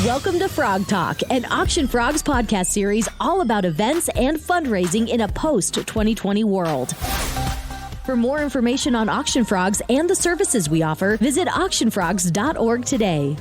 Welcome to Frog Talk, an Auction Frogs podcast series all about events and fundraising in a post-2020 world. For more information on Auction Frogs and the services we offer, visit auctionfrogs.org today.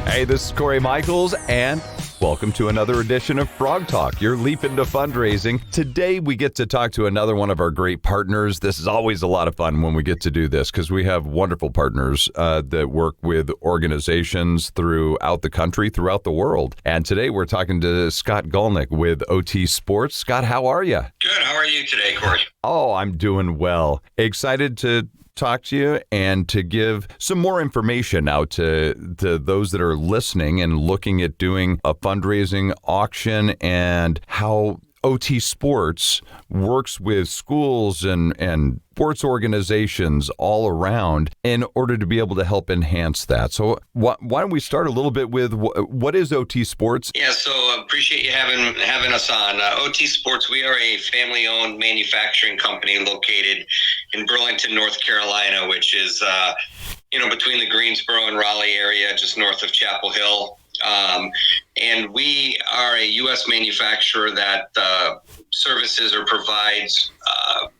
Hey, this is Corey Michaels, and welcome to another edition of Frog Talk, your leap into fundraising. Today, we get to talk to another one of our great partners. This is always a lot of fun when we get to do this because we have wonderful partners that work with organizations throughout the country, throughout the world. And today, we're talking to Scott Gulnick with OT Sports. Scott, how are you? Good. How are you today, Corey? Oh, I'm doing well. Excited to talk to you and to give some more information out to those that are listening and looking at doing a fundraising auction and how OT Sports works with schools and sports organizations all around in order to be able to help enhance that. So why don't we start a little bit with what is OT Sports? Yeah, so appreciate you having us on. OT Sports, we are a family-owned manufacturing company located in Burlington, North Carolina, which is between the Greensboro and Raleigh area, just north of Chapel Hill. And we are a U.S. manufacturer that services or provides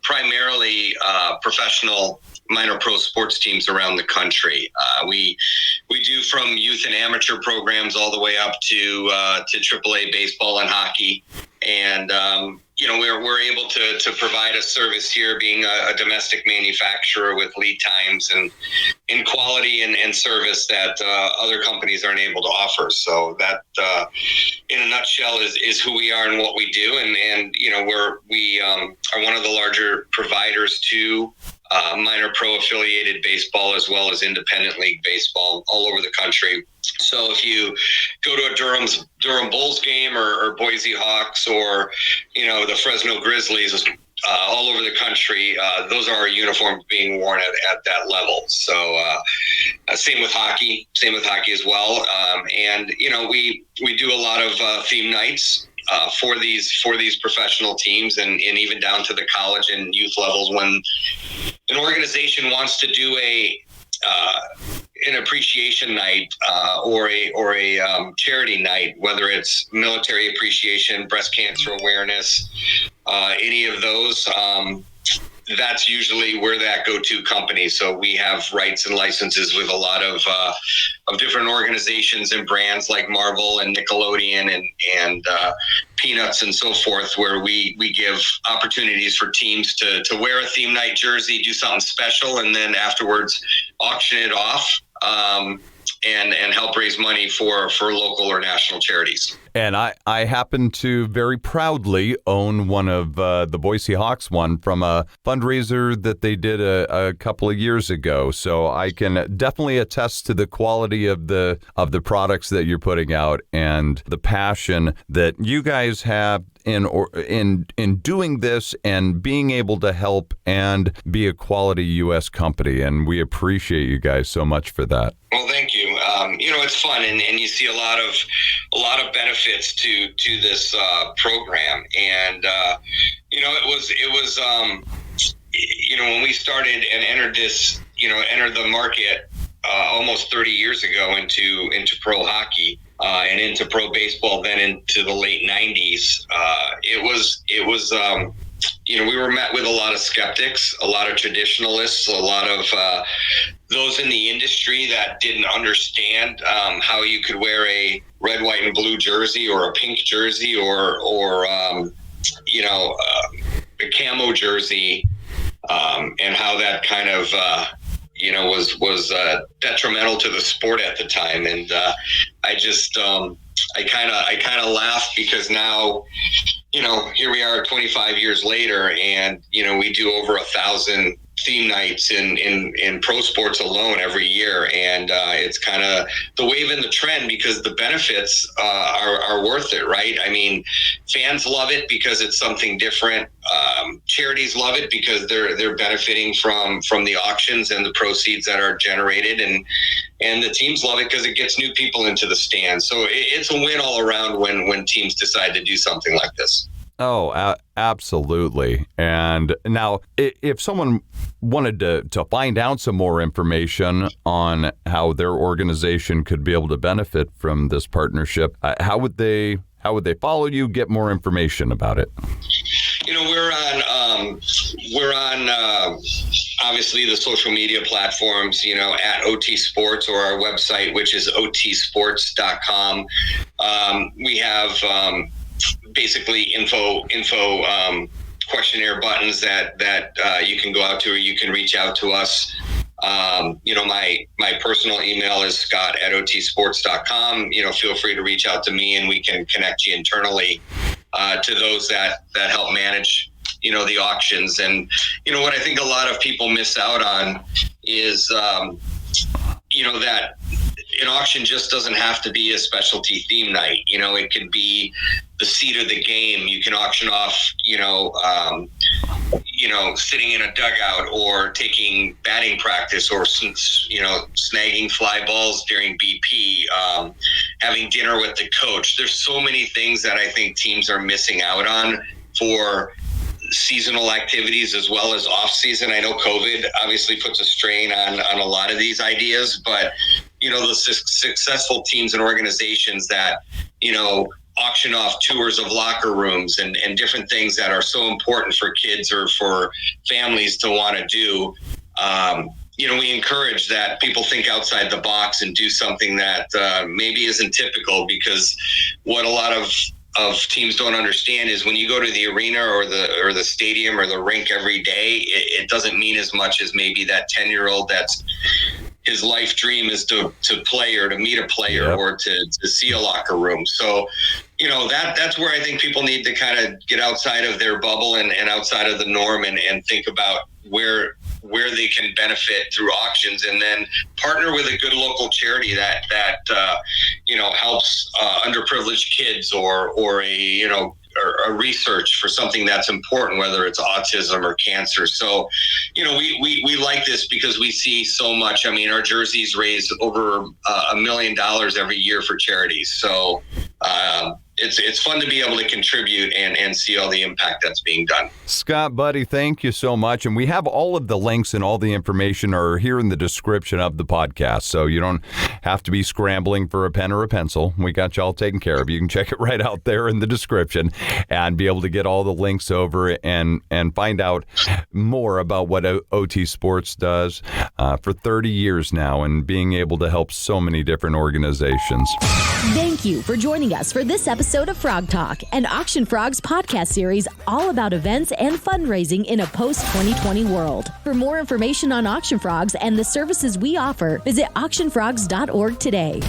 primarily professional minor pro sports teams around the country. We do from youth and amateur programs all the way up to AAA baseball and hockey. And we're able to provide a service here, being a domestic manufacturer with lead times and quality and service that other companies aren't able to offer. So that, in a nutshell, is who we are and what we do. And we are one of the larger providers to minor pro affiliated baseball as well as independent league baseball all over the country. So if you go to a Durham Bulls game or Boise Hawks or, the Fresno Grizzlies, all over the country, those are our uniforms being worn at that level. So same with hockey as well. We do a lot of theme nights for these professional teams and even down to the college and youth levels. When an organization wants to do an appreciation night or a charity night, whether it's military appreciation, breast cancer awareness, any of those, that's usually where that go-to company. So we have rights and licenses with a lot of different organizations and brands like Marvel and Nickelodeon and Peanuts and so forth, where we give opportunities for teams to wear a theme night jersey, do something special, and then afterwards auction it off and help raise money for local or national charities. And I happen to very proudly own one of the Boise Hawks one from a fundraiser that they did a couple of years ago. So I can definitely attest to the quality of the products that you're putting out and the passion that you guys have in doing this and being able to help and be a quality U.S. company. And we appreciate you guys so much for that. Well, thank you. It's fun, and you see a lot of benefits to this program. And it was when we started and entered the market almost 30 years ago into pro hockey. And into pro baseball, then into the late 90s, we were met with a lot of skeptics, a lot of traditionalists, a lot of those in the industry that didn't understand how you could wear a red, white, and blue jersey or a pink jersey or a camo jersey, and how that kind of was detrimental to the sport at the time. And I kind of laugh because now, here we are 25 years later, and, we do over 1,000 theme nights in pro sports alone every year. And it's kind of the wave and the trend because the benefits are worth it, right? I mean, fans love it because it's something different. Charities love it because they're benefiting from the auctions and the proceeds that are generated, and the teams love it because it gets new people into the stands. So it's a win all around when teams decide to do something like this. Oh, absolutely. And now, if someone wanted to find out some more information on how their organization could be able to benefit from this partnership, how would they follow you, get more information about it? We're on obviously the social media platforms, at OT Sports, or our website, which is otsports.com. We have basically info questionnaire buttons that you can go out to, or you can reach out to us. My personal email is scott@otsports.com. Feel free to reach out to me, and we can connect you internally to those that help manage, the auctions. And, what I think a lot of people miss out on is, that an auction just doesn't have to be a specialty theme night. It could be the seat of the game. You can auction off, sitting in a dugout, or taking batting practice, or, snagging fly balls during BP, having dinner with the coach. There's so many things that I think teams are missing out on for seasonal activities as well as off season. I know COVID obviously puts a strain on a lot of these ideas, but the successful teams and organizations that auction off tours of locker rooms and different things that are so important for kids or for families to want to do, we encourage that people think outside the box and do something that maybe isn't typical, because what a lot of teams don't understand is when you go to the arena or the stadium or the rink every day, it doesn't mean as much as maybe that 10-year-old that's his life dream is to play, or to meet a player, Yep. or to see a locker room. So, that's where I think people need to kind of get outside of their bubble and outside of the norm, and think about where they can benefit through auctions, and then partner with a good local charity that helps underprivileged kids, or a research for something that's important, whether it's autism or cancer. So, we like this because we see so much. I mean, our jerseys raise over $1 million every year for charities. So, it's fun to be able to contribute and see all the impact that's being done. Scott, buddy, thank you so much. And we have all of the links and all the information are here in the description of the podcast. So you don't have to be scrambling for a pen or a pencil. We got you all taken care of. You can check it right out there in the description and be able to get all the links over and find out more about what OT Sports does for 30 years now, and being able to help so many different organizations. Thank you for joining us for this episode of Frog Talk, an Auction Frogs podcast series all about events and fundraising in a post-2020 world. For more information on Auction Frogs and the services we offer, visit auctionfrogs.org today.